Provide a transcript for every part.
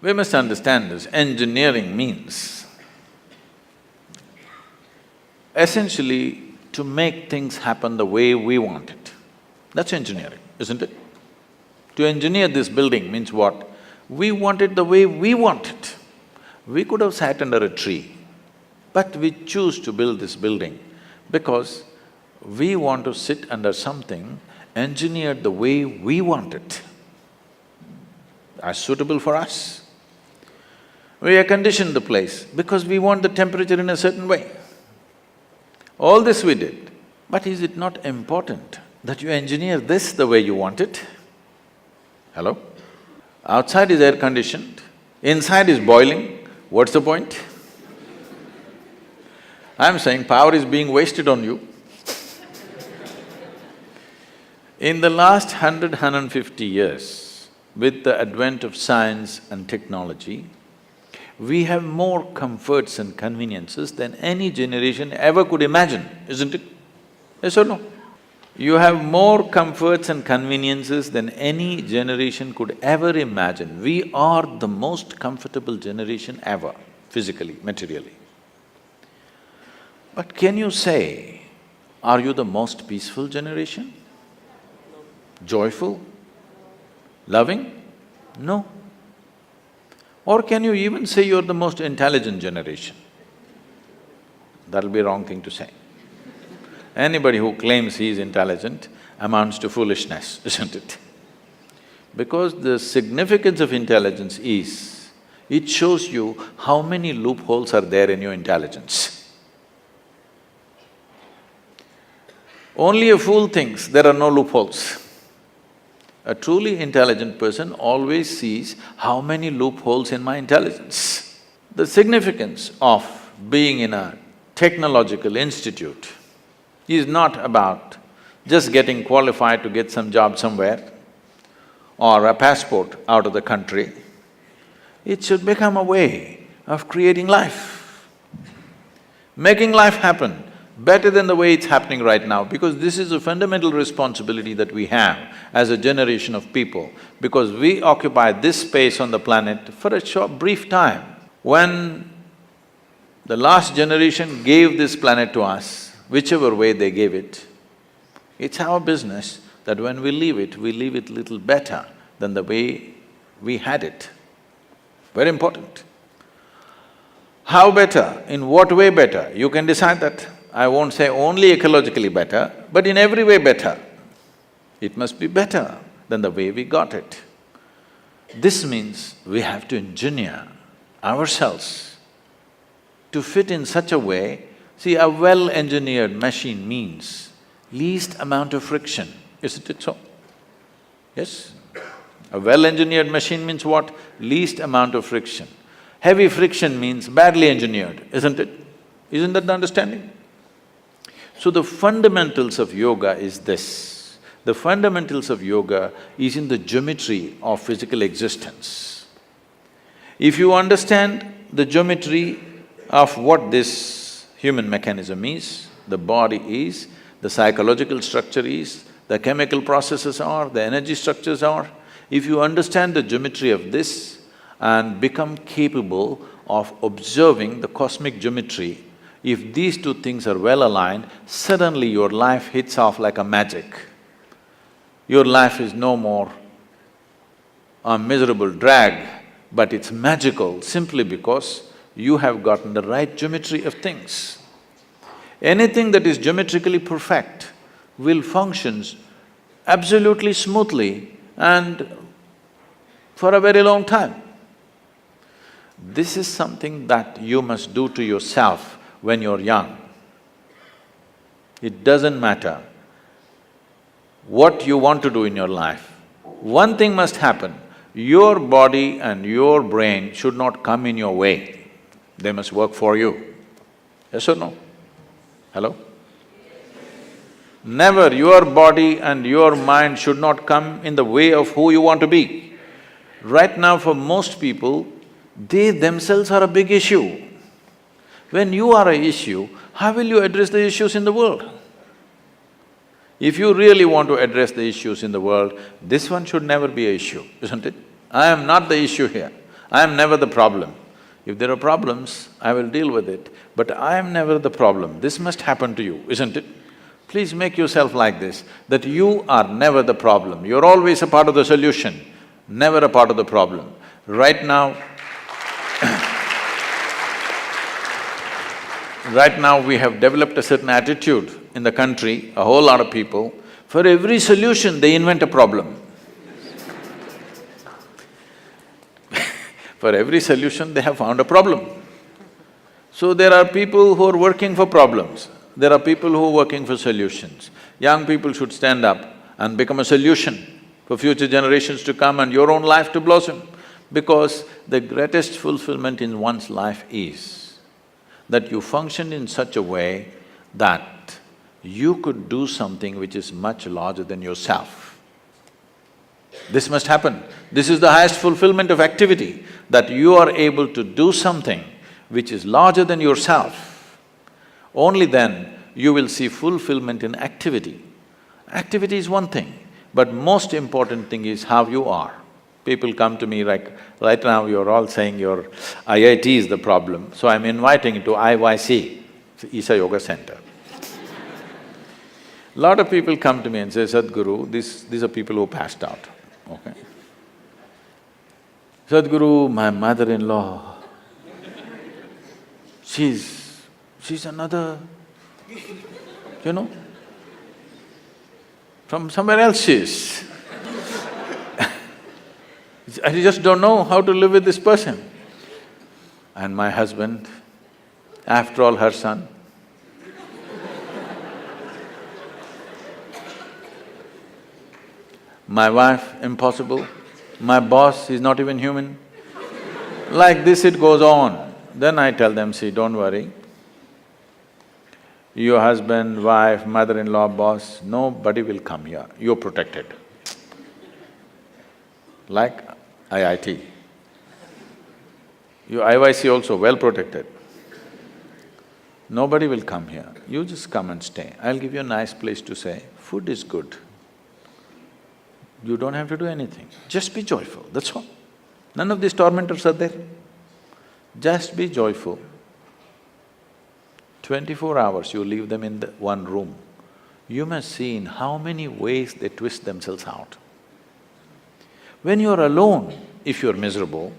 We must understand this, engineering means essentially to make things happen the way we want it. That's engineering, isn't it? To engineer this building means what? We want it the way we want it. We could have sat under a tree, but we choose to build this building because we want to sit under something engineered the way we want it, as suitable for us. We air conditioned the place because we want the temperature in a certain way. All this we did, but is it not important that you engineer this the way you want it? Hello? Outside is air conditioned, inside is boiling, what's the point? I'm saying power is being wasted on you. In the last 150 years, with the advent of science and technology, we have more comforts and conveniences than any generation ever could imagine, isn't it? Yes or no? You have more comforts and conveniences than any generation could ever imagine. We are the most comfortable generation ever, physically, materially. But can you say, are you the most peaceful generation? Joyful? Loving? No. Or can you even say you're the most intelligent generation? That'll be a wrong thing to say. Anybody who claims he is intelligent amounts to foolishness, isn't it? Because the significance of intelligence is, it shows you how many loopholes are there in your intelligence. Only a fool thinks there are no loopholes. A truly intelligent person always sees how many loopholes in my intelligence. The significance of being in a technological institute is not about just getting qualified to get some job somewhere or a passport out of the country. It should become a way of creating life, making life happen better than the way it's happening right now, because this is a fundamental responsibility that we have as a generation of people, because we occupy this space on the planet for a short, brief time. When the last generation gave this planet to us, whichever way they gave it, it's our business that when we leave it little better than the way we had it. Very important. How better? In what way better? You can decide that. I won't say only ecologically better, but in every way better. It must be better than the way we got it. This means we have to engineer ourselves to fit in such a way. See, a well-engineered machine means least amount of friction, isn't it so? Yes? A well-engineered machine means what? Least amount of friction. Heavy friction means badly engineered, isn't it? Isn't that the understanding? So the fundamentals of yoga is this. The fundamentals of yoga is in the geometry of physical existence. If you understand the geometry of what this human mechanism is, the body is, the psychological structure is, the chemical processes are, the energy structures are, if you understand the geometry of this and become capable of observing the cosmic geometry, if these two things are well aligned, suddenly your life hits off like a magic. Your life is no more a miserable drag, but it's magical simply because you have gotten the right geometry of things. Anything that is geometrically perfect will function absolutely smoothly and for a very long time. This is something that you must do to yourself when you're young. It doesn't matter what you want to do in your life. One thing must happen, your body and your brain should not come in your way. They must work for you. Yes or no? Hello? Never your body and your mind should not come in the way of who you want to be. Right now for most people, they themselves are a big issue. When you are an issue, how will you address the issues in the world? If you really want to address the issues in the world, this one should never be an issue, isn't it? I am not the issue here. I am never the problem. If there are problems, I will deal with it, but I am never the problem. This must happen to you, isn't it? Please make yourself like this, that you are never the problem. You're always a part of the solution, never a part of the problem. Right now, right now we have developed a certain attitude in the country, a whole lot of people, for every solution they invent a problem. For every solution they have found a problem. So there are people who are working for problems, there are people who are working for solutions. Young people should stand up and become a solution for future generations to come and your own life to blossom. Because the greatest fulfillment in one's life is that you function in such a way that you could do something which is much larger than yourself. This must happen. This is the highest fulfillment of activity, that you are able to do something which is larger than yourself. Only then you will see fulfillment in activity. Activity is one thing, but most important thing is how you are. People come to me like, right now you're all saying your IIT is the problem, so I'm inviting you to IYC, Isha Yoga Center. Lot of people come to me and say, Sadhguru, these are people who passed out, okay? Sadhguru, my mother-in-law, she's another, you know, from somewhere else she is. I just don't know how to live with this person. And my husband, after all, her son. My wife, impossible. My boss, he's not even human. Like this it goes on. Then I tell them, see, don't worry. Your husband, wife, mother-in-law, boss, nobody will come here, you're protected. Like IIT. Your IYC also well protected. Nobody will come here, you just come and stay. I'll give you a nice place to stay, food is good. You don't have to do anything, just be joyful, that's all. None of these tormentors are there. Just be joyful. 24 hours you leave them in the one room, you must see in how many ways they twist themselves out. When you're alone, if you're miserable,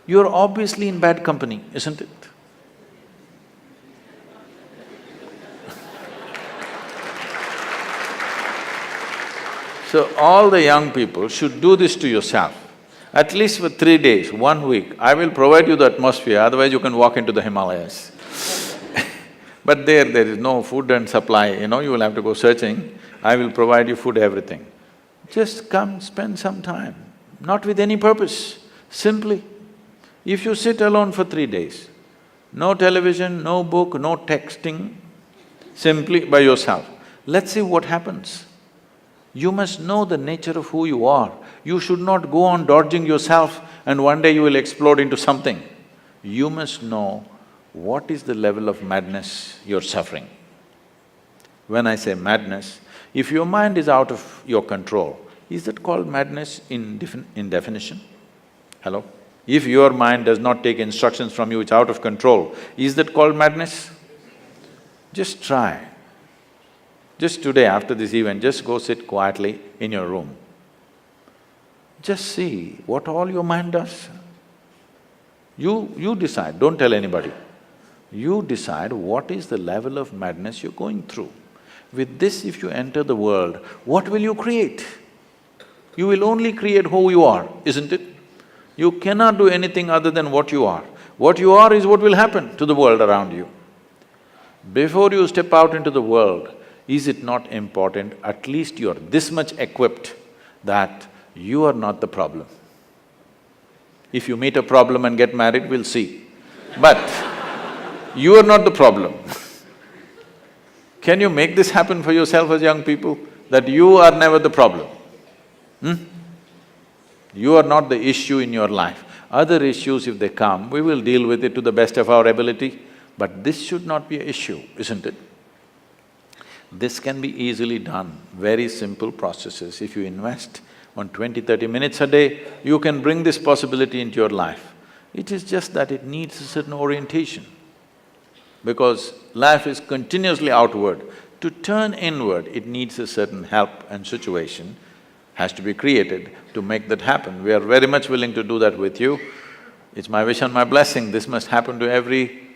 you're obviously in bad company, isn't it? So all the young people should do this to yourself. At least for 3 days, 1 week, I will provide you the atmosphere, otherwise you can walk into the Himalayas. But there is no food and supply, you know, you will have to go searching. I will provide you food, everything. Just come, spend some time, not with any purpose, simply. If you sit alone for 3 days, no television, no book, no texting, simply by yourself, let's see what happens. You must know the nature of who you are. You should not go on dodging yourself and one day you will explode into something. You must know what is the level of madness you're suffering. When I say madness, if your mind is out of your control, is that called madness in definition? Hello? If your mind does not take instructions from you, it's out of control, is that called madness? Just try. Just today, after this event, just go sit quietly in your room. Just see what all your mind does. You decide, don't tell anybody. You decide what is the level of madness you're going through. With this, if you enter the world, what will you create? You will only create who you are, isn't it? You cannot do anything other than what you are. What you are is what will happen to the world around you. Before you step out into the world, is it not important, at least you're this much equipped that you are not the problem? If you meet a problem and get married, we'll see. But you are not the problem. Can you make this happen for yourself as young people, that you are never the problem? You are not the issue in your life. Other issues, if they come, we will deal with it to the best of our ability, but this should not be an issue, isn't it? This can be easily done, very simple processes. If you invest on 20, 30 minutes a day, you can bring this possibility into your life. It is just that it needs a certain orientation. Because life is continuously outward. To turn inward, it needs a certain help and situation has to be created to make that happen. We are very much willing to do that with you. It's my wish and my blessing, this must happen to every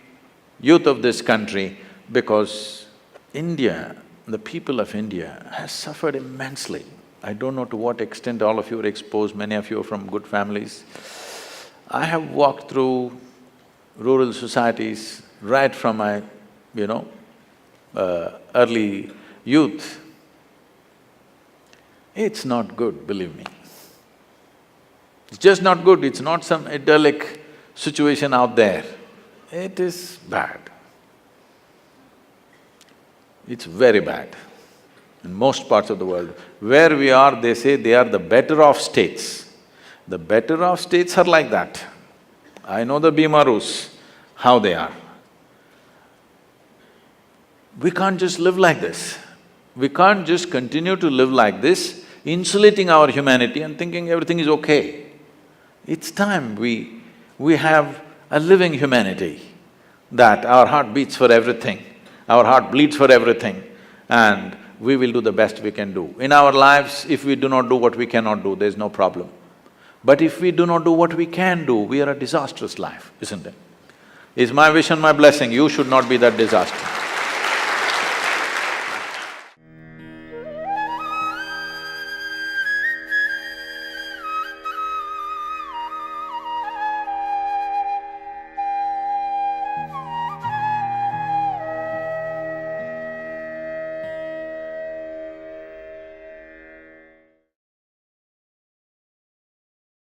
youth of this country, because India, the people of India has suffered immensely. I don't know to what extent all of you are exposed, many of you are from good families. I have walked through rural societies right from my, early youth. It's not good, believe me. It's just not good, it's not some idyllic situation out there. It is bad. It's very bad in most parts of the world. Where we are, they say they are the better off states. The better off states are like that. I know the Bimarus, how they are. We can't just live like this. We can't just continue to live like this, insulating our humanity and thinking everything is okay. It's time we have a living humanity, that our heart beats for everything, our heart bleeds for everything, and we will do the best we can do. In our lives, if we do not do what we cannot do, there's no problem. But if we do not do what we can do, we are a disastrous life, isn't it? It's my wish and my blessing, you should not be that disaster.